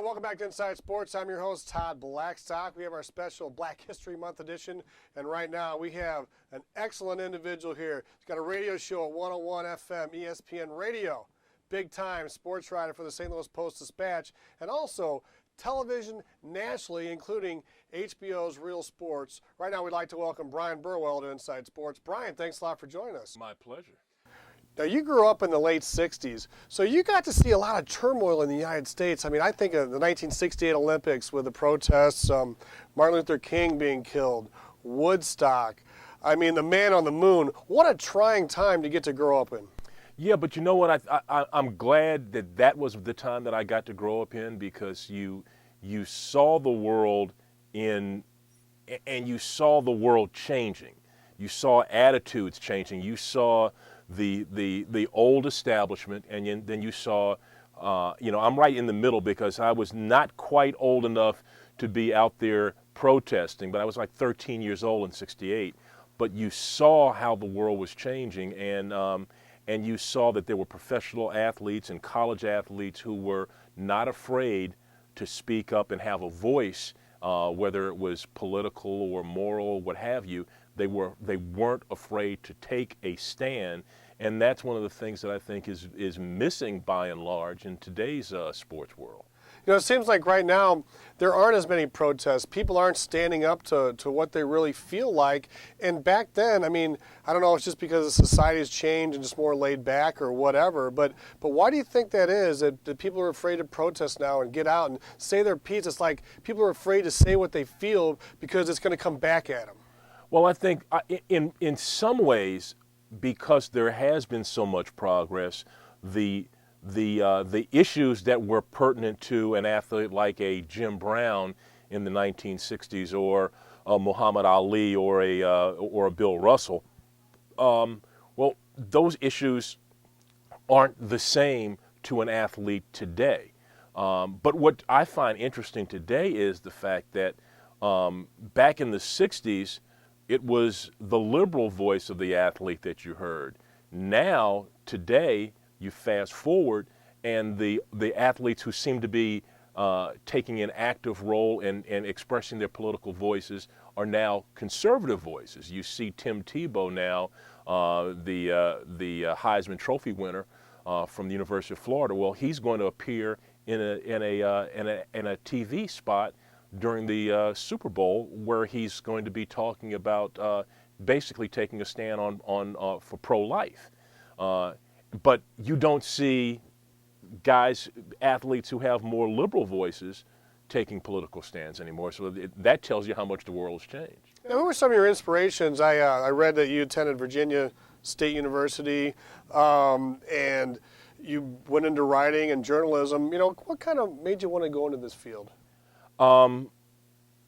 And welcome back to Inside Sports. I'm your host, Todd Blackstock. We have our special Black History Month edition, and right now we have an excellent individual here. He's got a radio show at 101 FM, ESPN Radio, big-time sports writer for the St. Louis Post-Dispatch, and also television nationally, including HBO's Real Sports. Right now we'd like to welcome Bryan Burwell to Inside Sports. Bryan, thanks a lot for joining us. My pleasure. Now, you grew up in the late 60s, so you got to see a lot of turmoil in the United States. I mean, I think of the 1968 Olympics with the protests, Martin Luther King being killed, Woodstock. I mean, the man on the moon. What a trying time to get to grow up in. Yeah, but you know what? I'm glad that that was the time that I got to grow up in, because you saw the world and you saw the world changing. You saw attitudes changing. You saw the old establishment, and then you saw, I'm right in the middle, because I was not quite old enough to be out there protesting, but I was like 13 years old in '68. But you saw how the world was changing, and you saw that there were professional athletes and college athletes who were not afraid to speak up and have a voice, whether it was political or moral, what have you. They weren't afraid to take a stand, and that's one of the things that I think is missing by and large in today's sports world. You know, it seems like right now there aren't as many protests. People aren't standing up to what they really feel like. And back then, I mean, I don't know, it's just because the society has changed and just more laid back or whatever. But why do you think that is, that people are afraid to protest now and get out and say their piece? It's like people are afraid to say what they feel because it's going to come back at them. Well, I think in some ways, because there has been so much progress, the issues that were pertinent to an athlete like a Jim Brown in the 1960s, or a Muhammad Ali, or a Bill Russell, well, those issues aren't the same to an athlete today. But what I find interesting today is the fact that back in the 60s, it was the liberal voice of the athlete that you heard. Now, today, you fast forward, and the athletes who seem to be taking an active role and expressing their political voices are now conservative voices. You see Tim Tebow now, the Heisman Trophy winner from the University of Florida. Well, he's going to appear in a TV spot during the Super Bowl, where he's going to be talking about basically taking a stand for pro-life. But you don't see athletes who have more liberal voices taking political stands anymore. So that tells you how much the world has changed. Now, who were some of your inspirations? I read that you attended Virginia State University, and you went into writing and journalism. You know, what kind of made you want to go into this field?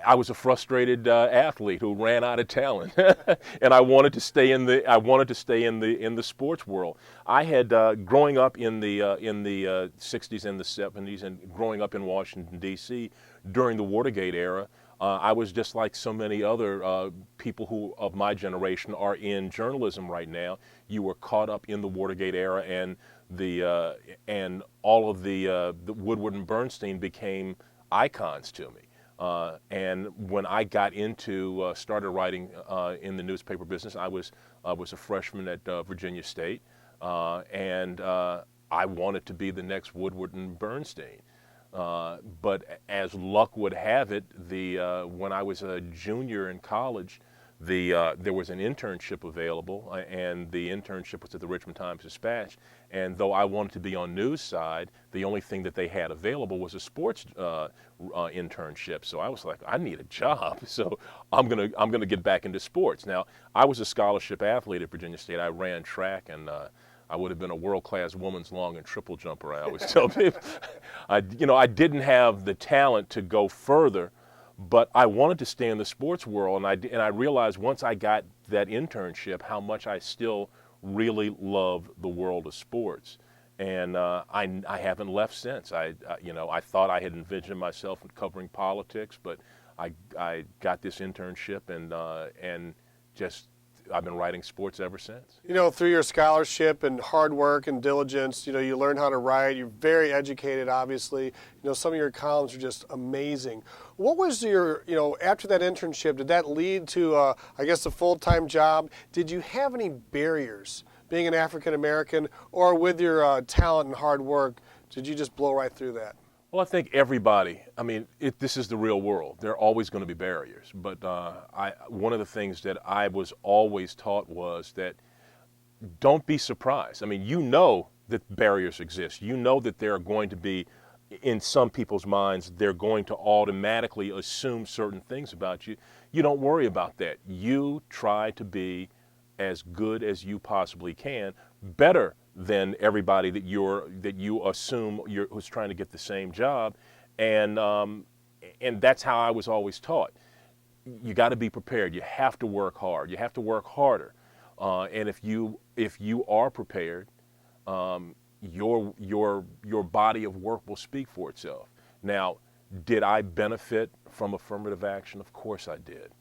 I was a frustrated athlete who ran out of talent, and I wanted to stay in the sports world. I had growing up in the 60s and the 70s, and growing up in Washington D.C. during the Watergate era. I was just like so many other people who of my generation are in journalism right now. You were caught up in the Watergate era, and all of the Woodward and Bernstein became icons to me. And when I got started writing in the newspaper business, I was a freshman at Virginia State, and I wanted to be the next Woodward and Bernstein. But as luck would have it, when I was a junior in college, there was an internship available, and the internship was at the Richmond Times-Dispatch. And though I wanted to be on news side, the only thing that they had available was a sports internship. So I was like, I need a job, so I'm gonna get back into sports. Now, I was a scholarship athlete at Virginia State. I ran track, and I would have been a world-class women's long and triple jumper. I always tell people, I didn't have the talent to go further, but I wanted to stay in the sports world, and I realized once I got that internship how much I still really love the world of sports, and I haven't left since. I thought I had envisioned myself covering politics, but I got this internship, and just I've been writing sports ever since. You know, through your scholarship and hard work and diligence, you know, you learn how to write. You're very educated, obviously. You know, some of your columns are just amazing. What was your, you know, after that internship, did that lead to, I guess, a full-time job? Did you have any barriers being an African-American, or with your talent and hard work, did you just blow right through that? Well, I think everybody, I mean, this is the real world. There are always going to be barriers. But one of the things that I was always taught was that don't be surprised. I mean, you know that barriers exist. You know that there are going to be, in some people's minds, they're going to automatically assume certain things about you. You don't worry about that. You try to be as good as you possibly can, better than everybody that you assume who's trying to get the same job, and that's how I was always taught. You got to be prepared. You have to work hard. You have to work harder, and if you are prepared, your body of work will speak for itself. Now, did I benefit from affirmative action? Of course I did,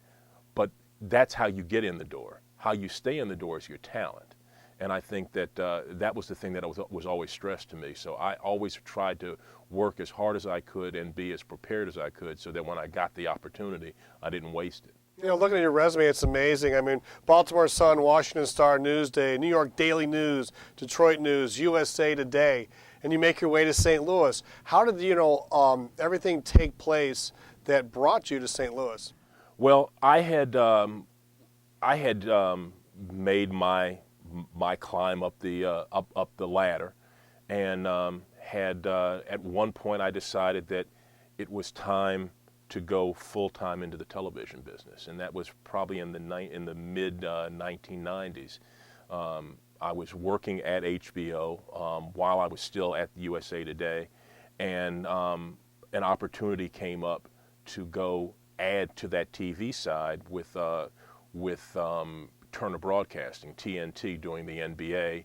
but that's how you get in the door. How you stay in the door is your talent. And I think that that was the thing that was always stressed to me. So I always tried to work as hard as I could and be as prepared as I could so that when I got the opportunity, I didn't waste it. You know, looking at your resume, it's amazing. I mean, Baltimore Sun, Washington Star, Newsday, New York Daily News, Detroit News, USA Today, and you make your way to St. Louis. How did, you know, everything take place that brought you to St. Louis? Well, I had made my climb up the ladder, and at one point I decided that it was time to go full-time into the television business, and that was probably in the mid 1990s. I was working at HBO while I was still at the USA Today, and an opportunity came up to go add to that TV side with Turner Broadcasting, TNT, doing the NBA,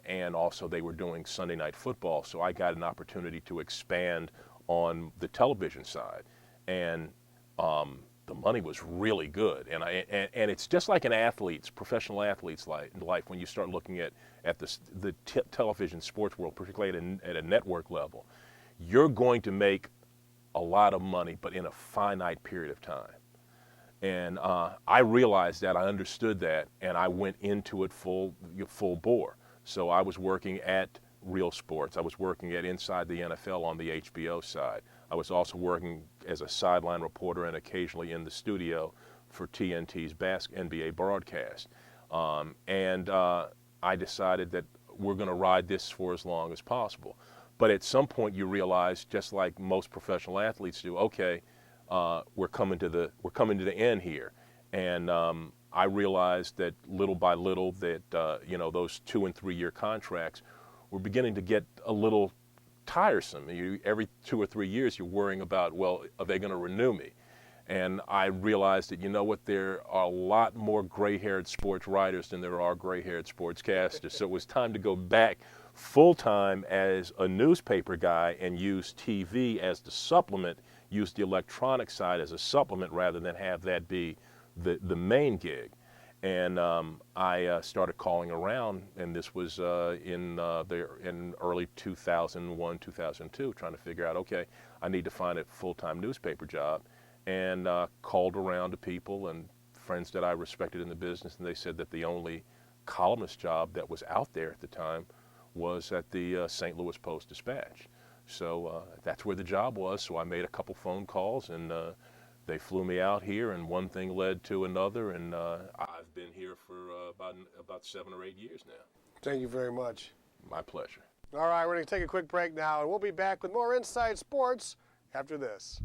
and also they were doing Sunday Night Football. So I got an opportunity to expand on the television side, and the money was really good. And it's just like an professional athlete's life when you start looking at the television sports world, particularly at a network level. You're going to make a lot of money, but in a finite period of time. And I realized that, I understood that, and I went into it full bore. So I was working at Real Sports. I was working at Inside the NFL on the HBO side. I was also working as a sideline reporter and occasionally in the studio for TNT's NBA broadcast. And I decided that we're going to ride this for as long as possible. But at some point you realize, just like most professional athletes do, okay, we're coming to the end here, and I realized that little by little that you know, those 2 and 3 year contracts were beginning to get a little tiresome. Every 2 or 3 years you're worrying about, well, are they going to renew me? And I realized that, you know what, there are a lot more gray-haired sports writers than there are gray-haired sportscasters. So it was time to go back full-time as a newspaper guy and use TV as the supplement, use the electronic side as a supplement rather than have that be the main gig. And I started calling around, and this was in early 2001, 2002, trying to figure out, okay, I need to find a full-time newspaper job, and called around to people and friends that I respected in the business, and they said that the only columnist job that was out there at the time was at the St. Louis Post-Dispatch. So that's where the job was. So I made a couple phone calls, and they flew me out here, and one thing led to another, and I've been here for about 7 or 8 years now. Thank you very much. My pleasure. All right, we're going to take a quick break now, and we'll be back with more Inside Sports after this.